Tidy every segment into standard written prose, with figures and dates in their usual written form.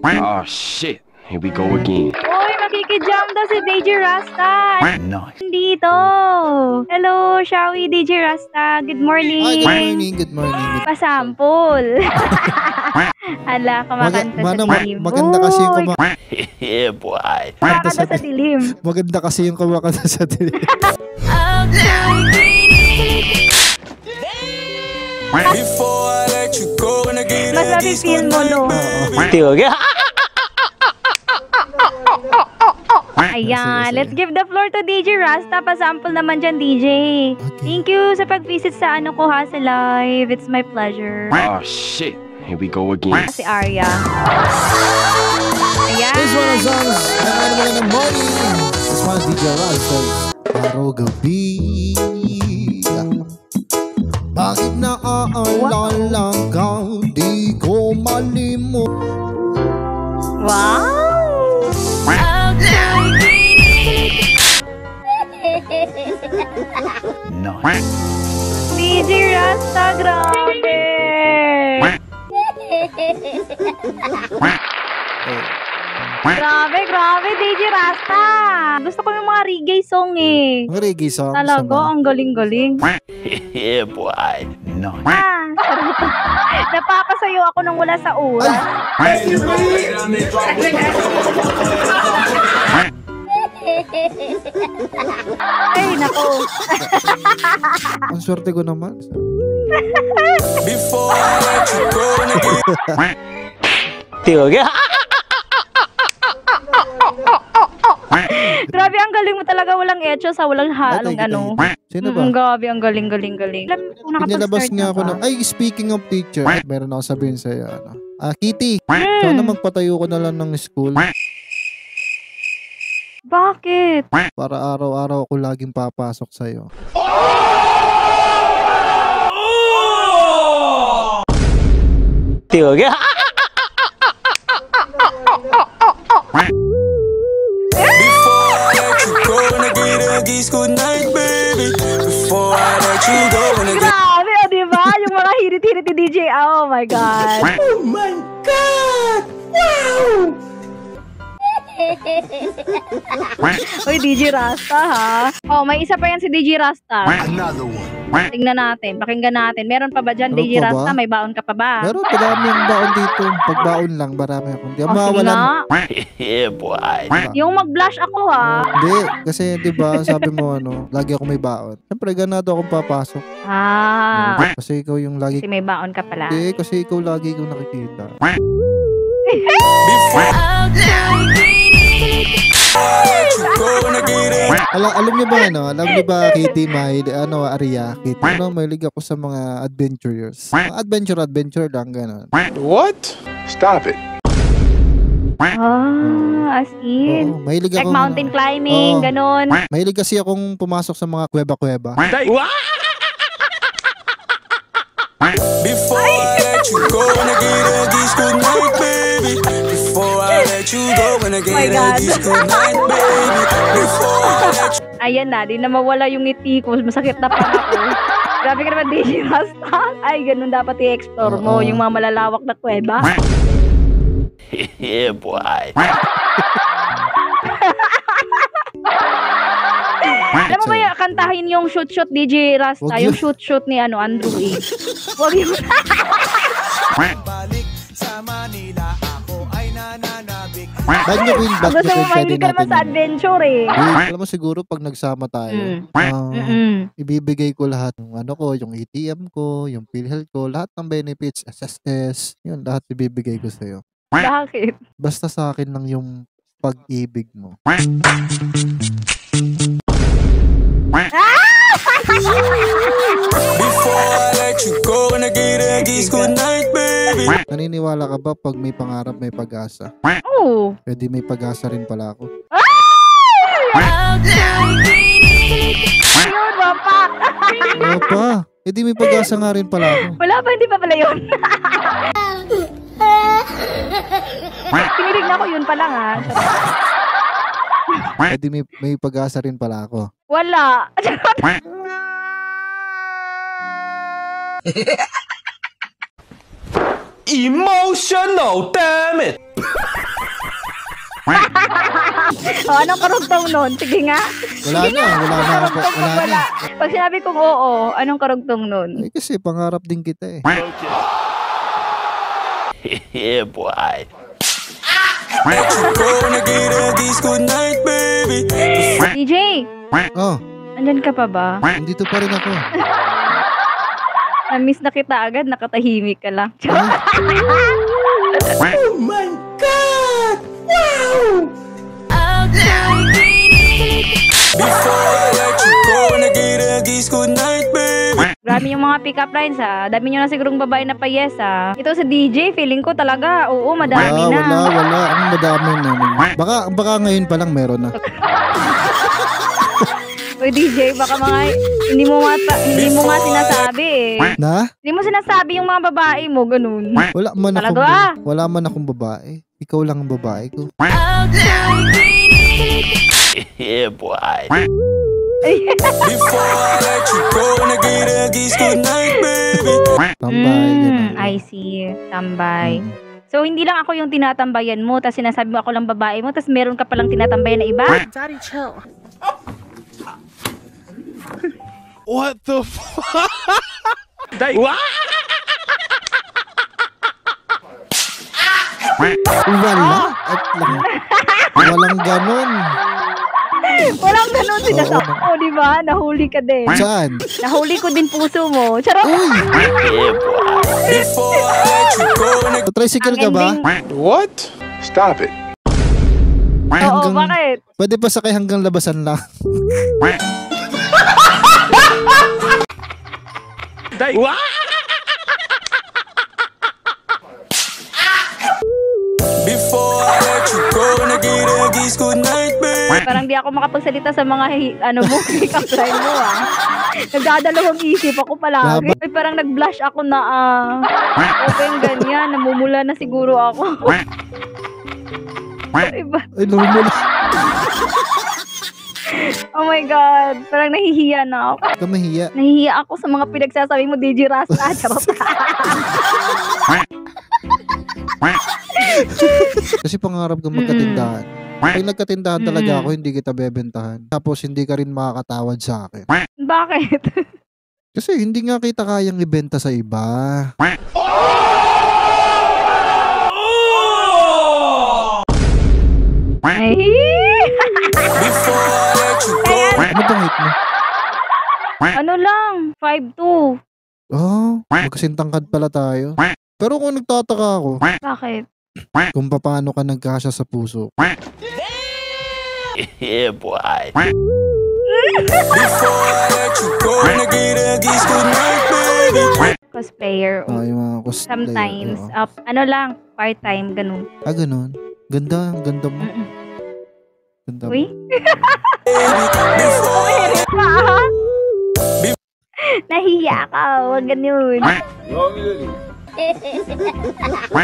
Oh shit, here we go again. Uy, makikijam daw si DJ Rasta. Nice. Dito. Hello, Shawi, DJ Rasta. Good morning. Ay, good morning, good morning. Pasampol. Hala, kumakanta sa dilim. Maganda kasi yung Yeah, boy. Kumakanta sa dilim. maganda kasi yung kumakanta sa dilim. Mas nafe-feel mo, no? Ayan, let's give the floor to DJ Rasta. Pasample naman dyan, DJ. Okay. Thank you sa pag-visit sa ano ko ha, sa live. It's my pleasure. Oh shit, here we go again. Si Arya. Ayan. This one of songs, naman ng morning. This one DJ Rasta. Araw gabi. Bakit naaalala ka? Di ko malimot. Wow! Nice. DJ Rasta, grabe! Grabe, DJ Rasta! Gusto ko yung mga reggae song eh. Ang reggae song. Talaga, ang galing-galing. Yeah, boy. Nice. Napapasayo ako nang wala sa oras. Ay, nako. Ang swerte ko naman. Before I let you go Grabe, ang galing mo talaga. Walang etcho sa walang halong ano. Sino ba? Grabe, ang galing. Pinalabas nga ako ng... Ay, speaking of teacher, meron ako sabihin sa'yo. Ano? Kitty, sana magpatayo ko na lang ng school. Bakit? Para araw-araw ako laging papasok sa'yo. Good night, baby. Before I let you go, Grabe, o diba? Yung mga hirit-hirit ni DJ. Oh my God. oh my God! Wow! Uy, DJ Rasta ha. Oh, may isa pa yan si DJ Rasta. Another one. Tingnan natin, pakinggan natin. Meron pa ba dyan, Meron DJ pa ba? Rasta? May baon ka pa ba? Pero marami yung baon dito. Pag baon lang, marami ako. Hindi ako Sige mawawalan. nga. Yeah, boy. Yung mag-blush ako ha. Hindi, kasi diba, sabi mo lagi ako may baon. Siyempre, ganado akong papasok. Ah, Kasi ikaw yung lagi... kasi may baon ka pala. Hindi, kasi ikaw lagi kong nakikita. Before I let you go, Alam niyo ba Alam niyo ba, Kitty, Arya, Kitty, mahilig ako sa mga adventurers. Mga adventure lang, gano'n. What? Stop it. Ah, as in. Oo, mahilig Like ako. mountain climbing, Oo. ganon. Mahilig kasi akong pumasok sa mga kuweba-kuweba. Before I let you go, when I get a kiss, good night, baby. Before I let you go, when I get a kiss, good night, baby. Before I let you Ayan na, di na mawala yung ngiti ko. Masakit na pa ako. Grabe ka naman, DJ Rasta. Ay, ganun dapat i-explore mo. Oo. Yung mga malalawak na kuweba. Yeah, boy. Alam mo ba yung kantahin yung shoot-shoot DJ Rasta? Wag Yung yun. shoot-shoot ni Andrew A. Wag yung... balik sa Manila, ako ay nananabik. Ba't nyo Queen, ba't Gusto mo pwede mahilig ka naman natin sa yun? adventure eh. Alam mo siguro pag nagsama tayo, Mm-mm. ibibigay ko lahat ng yung ATM ko, yung PhilHealth ko, lahat ng benefits, SSS, yun, lahat ibibigay ko sa'yo. Bakit? Basta sa akin lang yung pag-ibig mo. Before I let you go, when I get a kiss, good night, baby. Naniniwala ka ba pag may pangarap, may pag-asa? Oo. Pwede may pag-asa rin pala ako. Yun, wapak. Oo pa, edi may pag-asa nga rin pala ako. Wala ba? Hindi pa pala yun. Pinilig na ko yun pa lang ha. Edi may pag-asa rin pala ako. Wala. Emotional, damn it! O, anong karugtong nun? Sige nga. Wala na ako. Wala na. Pag sinabi kong oo, anong karugtong nun? Eh, kasi pangarap din kita eh. Yeah, boy. Gonna get a kiss goodnight, baby. DJ, Oh, andyan ka pa ba? nandito pa rin ako. Na-miss na kita agad, nakatahimik ka lang. Before I let you go, gonna get a kiss goodnight, baby. Grabe yung mga pick-up lines ha. Dami nyo na sigurong babae na payes ha. Ito sa DJ, feeling ko talaga, oo, madami na. Wala. Ang madami na. Baka ngayon pa lang meron na. Uy DJ, baka mga hindi mo nga sinasabi eh. Na? Hindi mo sinasabi yung mga babae mo, ganun. Wala man akong babae. Ikaw lang ang babae ko. Yeah, boy. Before I let you go, gonna get a kiss goodnight, baby. Tambay. ganun. I see. Tambay. So, hindi lang ako yung tinatambayan mo, tapos sinasabi mo ako lang babae mo, tapos meron ka palang tinatambayan na iba? Daddy, chill. What the fuck? Walang ganun. Walang ganun sinasabi mo, di ba? Nahuli ka din. Saan? Nahuli ko din puso mo. Charot! Uy! Yeah, boy. Before I let you go, gonna Tricycle ka ba? What? Stop it. Oo, bakit? Pwede pa sakay hanggang labasan lang. Before I let you go, gonna get a kiss goodnight, baby. Parang di ako makapagsalita sa mga pick-up line mo ah. Nagdadalawang isip ako palagi. Ay, parang nag-blush ako na okay, ganyan. Namumula na siguro ako. Iba. Ay, lumula. Oh my God. Parang nahihiya na ako. Kamahiya. Nahihiya ako sa mga pinagsasabi mo, DJ Rasta. Charot. Kasi pangarap ko magkatindahan. Pag nagkatindahan talaga ako, hindi kita bebentahan. Tapos hindi ka rin makakatawad sa akin. Bakit? Kasi hindi nga kita kayang ibenta sa iba. Ay. Before I let you go. Ano bang height mo? Ano lang? 5'2". Oh, magkasintangkad pala tayo. Pero kung nagtataka ako, Bakit? kung paano ka nagkasya sa puso. Yeah, boy. Before I let you go, gonna get a kiss goodnight, baby. Cosplayer. Yung mga cosplayer. Sometimes. Oo. Ano lang? Part-time. Ganun. Ganun. Ganda, ang ganda mo. Ganda mo. Uy? Before Nahiya ka. Huwag ganun.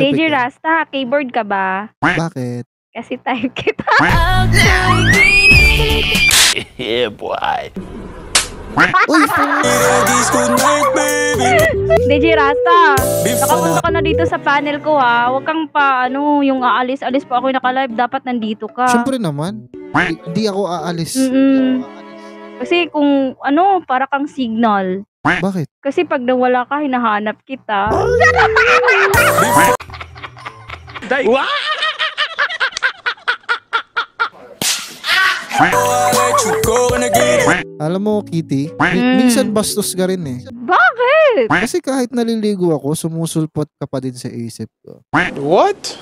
DJ Rasta, keyboard ka ba? Bakit? Kasi type kita. Yeah, boy. Uy, kiss goodnight, baby. DJ Rasta, nakapunta ka na dito sa panel ko ha. Huwag kang yung aalis-alis pa ako yung naka-live. Dapat nandito ka. syempre naman. Hindi ako aalis. Kasi kung para kang signal. Bakit? Kasi pag nawala ka, hinahanap kita. Alam mo, Kitty, minsan bastos ka rin eh. Bakit? Kasi kahit naliligo ako, sumusulpot ka pa din sa isip ko. What?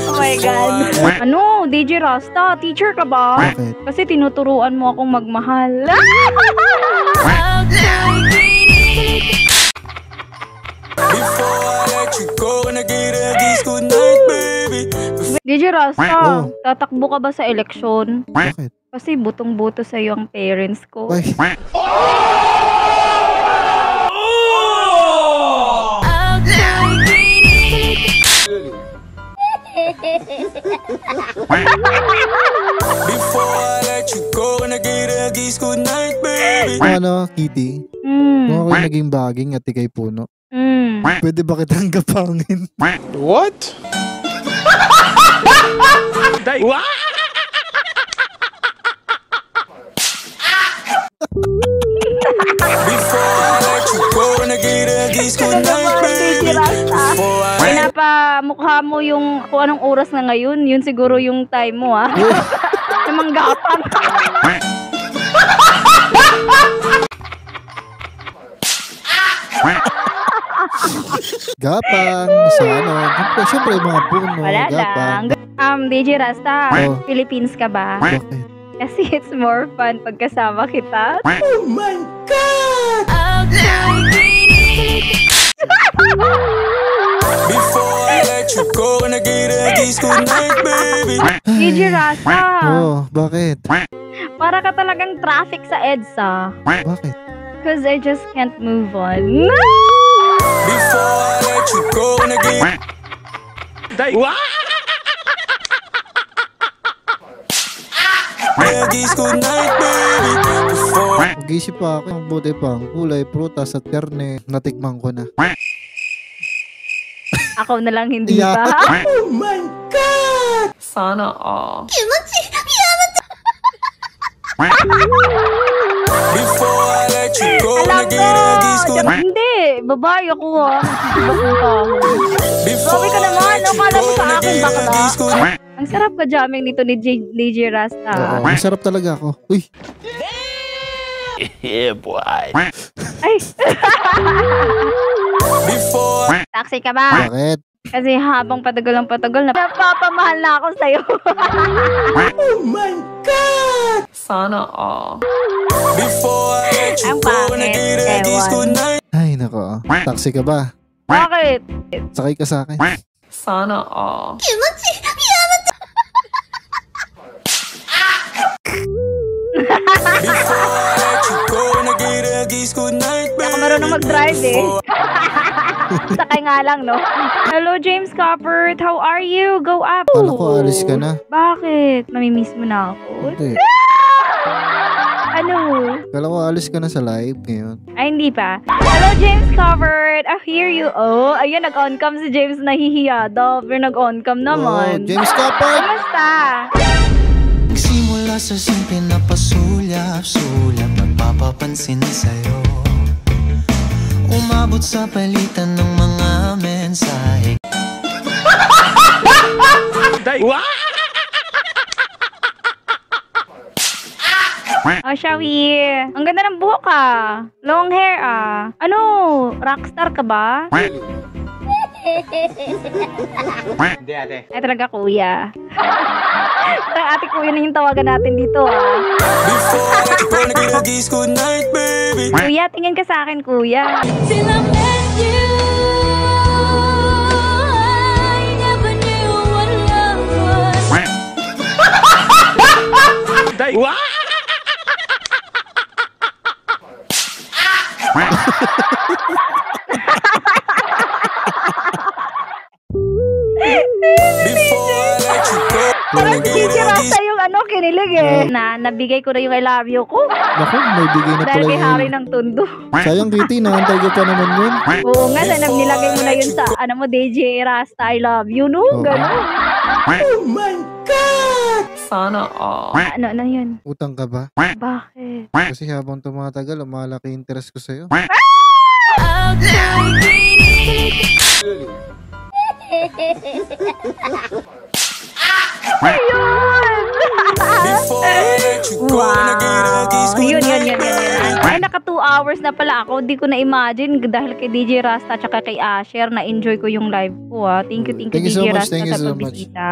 Oh my God. DJ Rasta, teacher ka ba? Bakit? Kasi tinuturuan mo akong magmahal. DJ Rasta, tatakbo ka ba sa eleksyon? Bakit? Kasi butong-buto sa'yo ang parents ko. Ay, Before I let you go. Kitty, Mm. kung ako'y naging baging at ikay puno, Mm. pwede ba kitang gapangin? What? Before I let you go, nag-iiragis good night, baby. Before I Pinapamukha mo yung kung anong oras na ngayon, yun siguro yung time mo, ah. Namang gapang. Gapang, sa ano, syempre mga puno, Wala gapang. lang. DJ Rasta, Oh. Philippines ka ba? Bakit? Kasi it's more fun pagkasama kita. Before I let you go, nag-iiragis good night, baby. DJ Rasta, Oh, bakit? para ka talagang traffic sa EDSA. Bakit? Cause I just can't move on. Before I let you go, nag-iiragis good night, baby. Before Mag-isip pa ako ng buti pang kulay, prutas at karne. Natikman ko na. Ako na lang hindi Yeah. pa. Sana all. Before I let you go, Alam ko! nag-iiragis good night. Hindi, babae ako, ah. Bakit ka? Before Grabe ka naman, I let you akala mo go, sa akin, bakla? nag-iiragis good night. Ang sarap ka jamming nito ni DJ Rasta. Oo, masarap talaga ako. Uy, Yeah, boy. Ay, Before taxi ka ba? bakit? Kasi habang patagal ng patagal, napapamahal na ako sa'yo. Sana all. Before I let you Ang go, pangit, nag-iiragis ewan. good night. Ay, nako. Taxi ka ba? Bakit? Sakay ka sa akin. Sana all. Before I let you go, nag-iiragis good night, Hindi ako baby. marunong mag-drive eh. Before Sakay nga lang, no? Hello, James Coppert. How are you? Go up. Kala ko alis ka na. Bakit? Mamimiss mo na ako? Hindi. Ano? Kala ko alis ka na sa live ngayon. Ay, hindi pa. Hello, James Covered. I hear you. Oh, ayun, nag-on-cam si James. Nahihiya daw. Pero nag-on-cam Oh, naman. James Kapag! Kamusta? Nagsimula sa simple na pasulyap-sulyap, nagpapapansin sa'yo. Umabot sa palitan ng mga mensahe. Oh, Shawi. Ang ganda ng buhok ah. Long hair ah. Ano? Rockstar ka ba? Hindi, ate. Ay, talaga kuya. Ate kuya na yung tawagan natin dito ah. Before I let you go, nag-iiragis good night, baby. Kuya, tingin ka sa akin kuya. Till I met you, I never knew what love was. Before I let you go, Parang nag-iiragis sisirasa yung ano, kinilig eh. Nabigay ko na yung I love you ko. Naku, may bigay na Dahil pala kay Hari yun. ng Tundo. Sayang, Kitty, naantay ko pa naman yun. Oo nga, nilagay mo na yun sa, ano mo, DJ Rasta, I love you, no? Oo. Gano'n. Sana all. Ano na yun? Utang ka ba? Bakit? Kasi habang tumatagal, lumalaki interest ko sa'yo. Ayun! Before I let you go, nag-iiragis good Yun. night. Ay, naka 2 hours na pala ako. Di ko na-imagine dahil kay DJ Rasta at kay Asher na-enjoy ko yung live ko. Thank you, Thank you so DJ much, Rasta thank you sa so much. pagbisita.